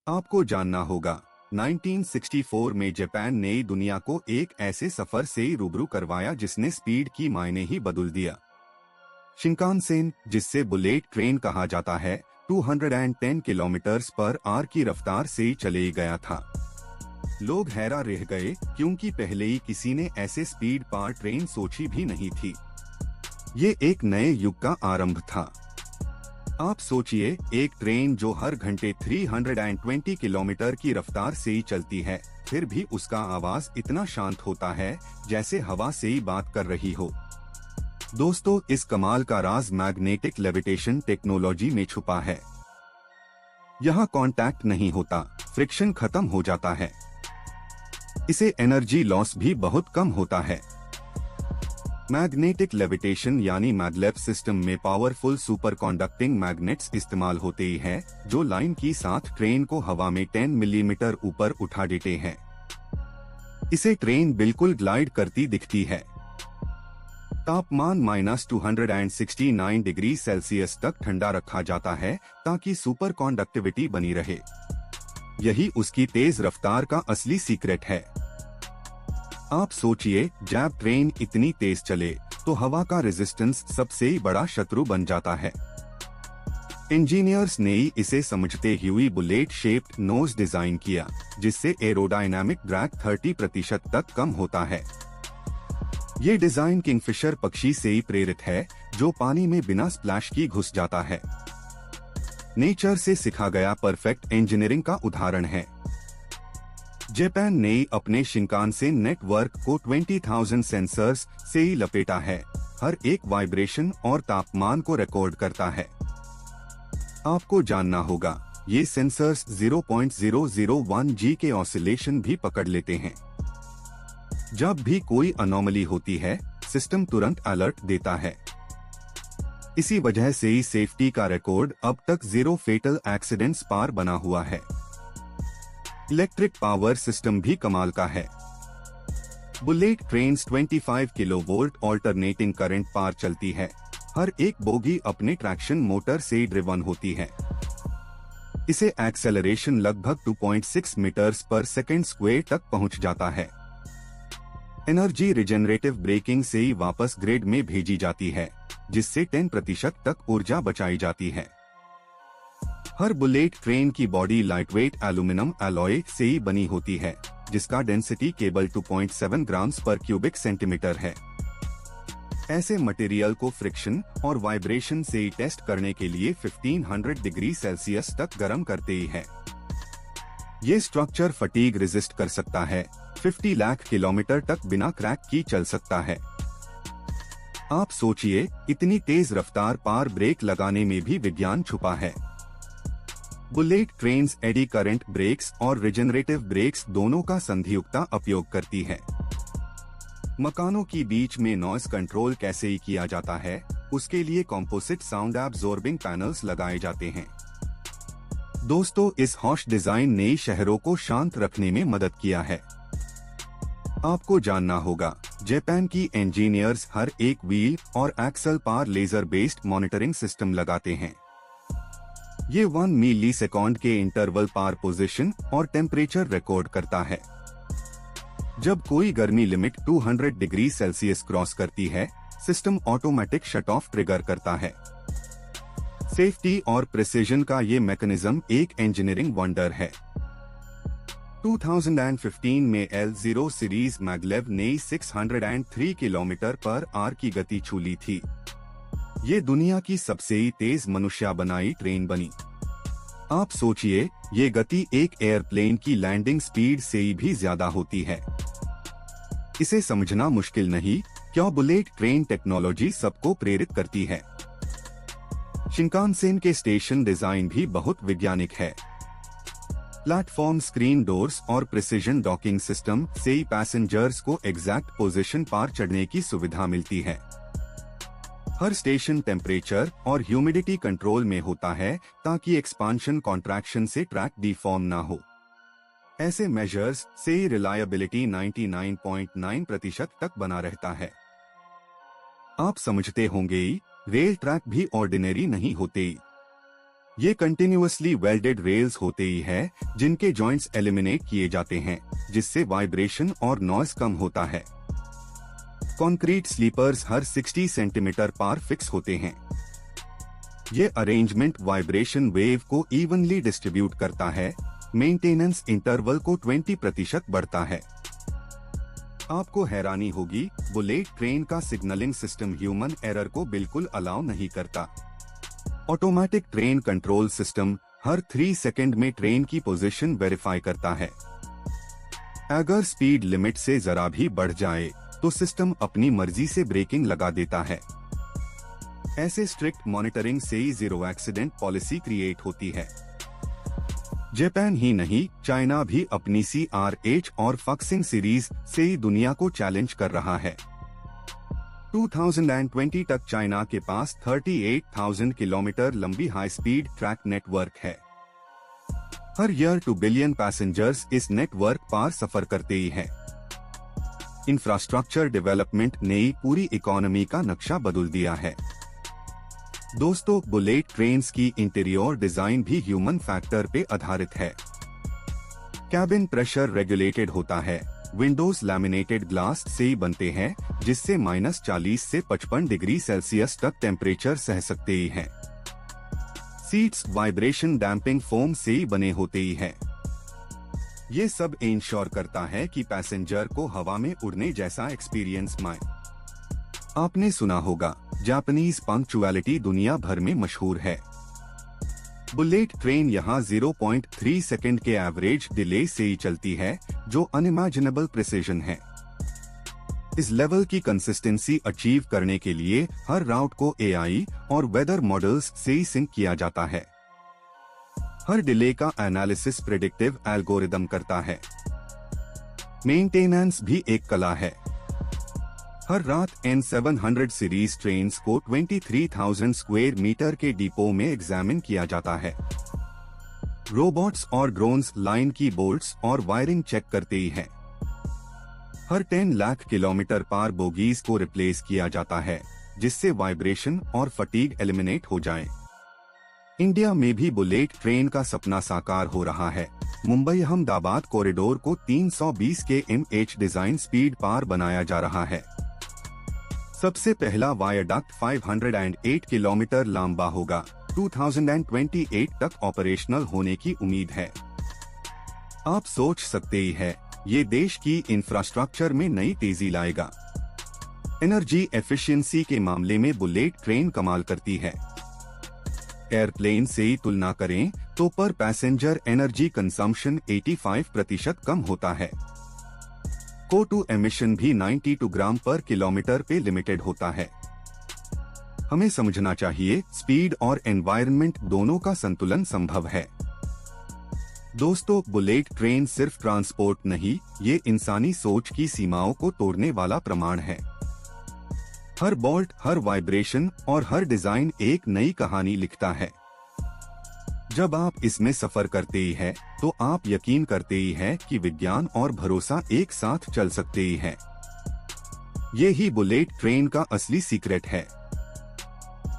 आपको जानना होगा 1964 में जापान ने दुनिया को एक ऐसे सफर से रूबरू करवाया जिसने स्पीड की मायने ही बदल दिया। शिंकानसेन, जिससे बुलेट ट्रेन कहा जाता है, 210 किलोमीटर पर आवर की रफ्तार से चले गया था। लोग हैरान रह गए क्योंकि पहले ही किसी ने ऐसे स्पीड पार ट्रेन सोची भी नहीं थी। ये एक नए युग का आरंभ था। आप सोचिए, एक ट्रेन जो हर घंटे 320 किलोमीटर की रफ्तार से ही चलती है, फिर भी उसका आवाज इतना शांत होता है जैसे हवा से ही बात कर रही हो। दोस्तों, इस कमाल का राज मैग्नेटिक लेविटेशन टेक्नोलॉजी में छुपा है। यहाँ कांटेक्ट नहीं होता, फ्रिक्शन खत्म हो जाता है। इसे एनर्जी लॉस भी बहुत कम होता है। मैग्नेटिक लेविटेशन यानी मैगलेव सिस्टम में पावरफुल सुपर कंडक्टिंग मैग्नेट्स इस्तेमाल होते ही है, जो लाइन की साथ ट्रेन को हवा में 10 मिलीमीटर ऊपर उठा देते हैं। इसे ट्रेन बिल्कुल ग्लाइड करती दिखती है। तापमान -269 डिग्री सेल्सियस तक ठंडा रखा जाता है ताकि सुपर कंडक्टिविटी बनी रहे। यही उसकी तेज रफ्तार का असली सीक्रेट है। आप सोचिए, जब ट्रेन इतनी तेज चले तो हवा का रेजिस्टेंस सबसे बड़ा शत्रु बन जाता है। इंजीनियर्स ने इसे समझते हुए बुलेट शेप्ड नोज डिजाइन किया, जिससे एरोडायनामिक ड्रैग 30% तक कम होता है। ये डिजाइन किंगफिशर पक्षी से ही प्रेरित है, जो पानी में बिना स्प्लैश की घुस जाता है। नेचर से सिखा गया परफेक्ट इंजीनियरिंग का उदाहरण है। जापान ने अपने शिंकानसेन नेटवर्क को 20,000 सेंसर्स से ही लपेटा है। हर एक वाइब्रेशन और तापमान को रिकॉर्ड करता है। आपको जानना होगा, ये सेंसर्स 0.001 G के ऑसिलेशन भी पकड़ लेते हैं। जब भी कोई अनोमली होती है, सिस्टम तुरंत अलर्ट देता है। इसी वजह से ही सेफ्टी का रिकॉर्ड अब तक 0 फेटल एक्सीडेंट्स पार बना हुआ है। इलेक्ट्रिक पावर सिस्टम भी कमाल का है। Bullet trains 25 kilovolt alternating current पार चलती है। हर एक बोगी अपने ट्रैक्शन मोटर से ड्रिवन होती है। इसे एक्सेलरेशन लगभग 2.6 मीटर्स पर सेकेंड स्क्वायर तक पहुंच जाता है। एनर्जी रिजेनरेटिव ब्रेकिंग से ही वापस ग्रिड में भेजी जाती है, जिससे 10% तक ऊर्जा बचाई जाती है। हर बुलेट ट्रेन की बॉडी लाइटवेट एल्यूमिनियम अलॉय से ही बनी होती है, जिसका डेंसिटी केवल 2.7 ग्राम्स पर क्यूबिक सेंटीमीटर है। ऐसे मटेरियल को फ्रिक्शन और वाइब्रेशन से ही टेस्ट करने के लिए 1500 डिग्री सेल्सियस तक गर्म करते ही है। ये स्ट्रक्चर फटीग रेजिस्ट कर सकता है, 50 लाख किलोमीटर तक बिना क्रैक की चल सकता है। आप सोचिए, इतनी तेज रफ्तार पार ब्रेक लगाने में भी विज्ञान छुपा है। Bullet trains eddy current brakes और रिजेनरेटिव ब्रेक्स दोनों का संधियुक्ता उपयोग करती है। मकानों की बीच में नॉइस कंट्रोल कैसे ही किया जाता है, उसके लिए कॉम्पोजिट साउंड एब्जॉर्बिंग पैनल्स लगाए जाते हैं। दोस्तों, इस हॉश डिजाइन ने शहरों को शांत रखने में मदद किया है। आपको जानना होगा, जापान की इंजीनियर्स हर एक व्हील और एक्सल पार लेजर बेस्ड मॉनिटरिंग सिस्टम लगाते हैं। ये 1 मिलीसेकंड के इंटरवल पार पोजीशन और टेम्परेचर रिकॉर्ड करता है। जब कोई गर्मी लिमिट 200 डिग्री सेल्सियस क्रॉस करती है, system automatic shut off trigger करता है। सेफ्टी और प्रिसीजन का ये मैकेनिज्म एक इंजीनियरिंग वंडर है। 2015 में L0 सीरीज मैगलेव ने 603 किलोमीटर पर आवर की गति छू ली थी। ये दुनिया की सबसे तेज मनुष्य बनाई ट्रेन बनी। आप सोचिए, ये गति एक एयरप्लेन की लैंडिंग स्पीड से भी ज्यादा होती है। इसे समझना मुश्किल नहीं, क्यों बुलेट ट्रेन टेक्नोलॉजी सबको प्रेरित करती है। शिंकानसेन के स्टेशन डिजाइन भी बहुत वैज्ञानिक है। प्लेटफॉर्म स्क्रीन डोर्स और प्रिसीजन डॉकिंग सिस्टम से ही पैसेंजर्स को एग्जैक्ट पोजीशन पार चढ़ने की सुविधा मिलती है। हर स्टेशन टेम्परेचर और ह्यूमिडिटी कंट्रोल में होता है ताकि एक्सपांशन कॉन्ट्रैक्शन से ट्रैक डिफॉर्म ना हो। ऐसे मेजर्स से रिलायबिलिटी 99.9% तक बना रहता है। आप समझते होंगे, रेल ट्रैक भी ऑर्डिनरी नहीं होते। ये कंटिन्यूअसली वेल्डेड रेल्स होते ही है जिनके जॉइंट्स एलिमिनेट किए जाते हैं, जिससे वाइब्रेशन और नॉइस कम होता है। कंक्रीट स्लीपर्स हर 60 सेंटीमीटर पर फिक्स होते हैं। ये अरेंजमेंट वाइब्रेशन वेव को इवनली डिस्ट्रीब्यूट करता है। मेंटेनेंस इंटरवल को 20% बढ़ता है। आपको हैरानी होगी, बुलेट ट्रेन का सिग्नलिंग सिस्टम ह्यूमन एरर को बिल्कुल अलाउ नहीं करता। ऑटोमेटिक ट्रेन कंट्रोल सिस्टम हर 3 सेकंड में ट्रेन की पोजीशन वेरीफाई करता है। अगर स्पीड लिमिट से जरा भी बढ़ जाए तो सिस्टम अपनी मर्जी से ब्रेकिंग लगा देता है। ऐसे स्ट्रिक्ट मॉनिटरिंग से ही जीरो एक्सीडेंट पॉलिसी क्रिएट होती है। जापान ही नहीं, चाइना भी अपनी CRH और फॉक्सिंग सीरीज से ही दुनिया को चैलेंज कर रहा है। 2020 तक चाइना के पास 38,000 किलोमीटर लंबी हाई स्पीड ट्रैक नेटवर्क है। हर ईयर 2 बिलियन पैसेंजर्स इस नेटवर्क पर सफर करते ही हैं। इंफ्रास्ट्रक्चर डेवलपमेंट ने पूरी इकोनॉमी का नक्शा बदल दिया है। दोस्तों, बुलेट ट्रेन्स की इंटीरियर डिजाइन भी ह्यूमन फैक्टर पे आधारित है। कैबिन प्रेशर रेगुलेटेड होता है। विंडोज लैमिनेटेड ग्लास से ही बनते हैं, जिससे -40 से 55 डिग्री सेल्सियस तक टेम्परेचर सह सकते ही हैं। सीट्स वाइब्रेशन डैम्पिंग फोम से ही बने होते ही हैं। ये सब इंश्योर करता है कि पैसेंजर को हवा में उड़ने जैसा एक्सपीरियंस मिले। आपने सुना होगा, जापानीज पंक्चुअलिटी दुनिया भर में मशहूर है। बुलेट ट्रेन यहाँ 0.3 सेकंड के एवरेज डिले से ही चलती है, जो अनइमेजिनेबल प्रिसिजन है। इस लेवल की कंसिस्टेंसी अचीव करने के लिए हर राउट को AI और वेदर मॉडल्स से ही सिंक किया जाता है। हर डिले का एनालिसिस प्रेडिक्टिव एल्गोरिदम करता है। मेंटेनेंस भी एक कला है। हर रात N700 सीरीज ट्रेन्स को 23,000 स्क्वायर मीटर के डिपो में एग्जामिन किया जाता है। रोबोट्स और ड्रोन्स लाइन की बोल्ट्स और वायरिंग चेक करते ही हैं। हर 10 लाख किलोमीटर पर बोगीज को रिप्लेस किया जाता है, जिससे वाइब्रेशन और फटीग एलिमिनेट हो जाए। इंडिया में भी बुलेट ट्रेन का सपना साकार हो रहा है। मुंबई अहमदाबाद कॉरिडोर को 320 km/h डिजाइन स्पीड पार बनाया जा रहा है। सबसे पहला वायाडक्ट 508 किलोमीटर लंबा होगा। 2028 तक ऑपरेशनल होने की उम्मीद है। आप सोच सकते ही हैं, ये देश की इंफ्रास्ट्रक्चर में नई तेजी लाएगा। एनर्जी एफिशिएंसी के मामले में बुलेट ट्रेन कमाल करती है। एयरप्लेन से ही तुलना करें तो पर पैसेंजर एनर्जी कंजम्पशन 85% कम होता है। CO2 एमिशन भी 92 ग्राम पर किलोमीटर पे लिमिटेड होता है। हमें समझना चाहिए, स्पीड और एनवायरनमेंट दोनों का संतुलन संभव है। दोस्तों, बुलेट ट्रेन सिर्फ ट्रांसपोर्ट नहीं, ये इंसानी सोच की सीमाओं को तोड़ने वाला प्रमाण है। हर बोल्ट, हर वाइब्रेशन और हर डिजाइन एक नई कहानी लिखता है। जब आप इसमें सफर करते ही हैं, तो आप यकीन करते ही हैं कि विज्ञान और भरोसा एक साथ चल सकते ही हैं। ये ही बुलेट ट्रेन का असली सीक्रेट है।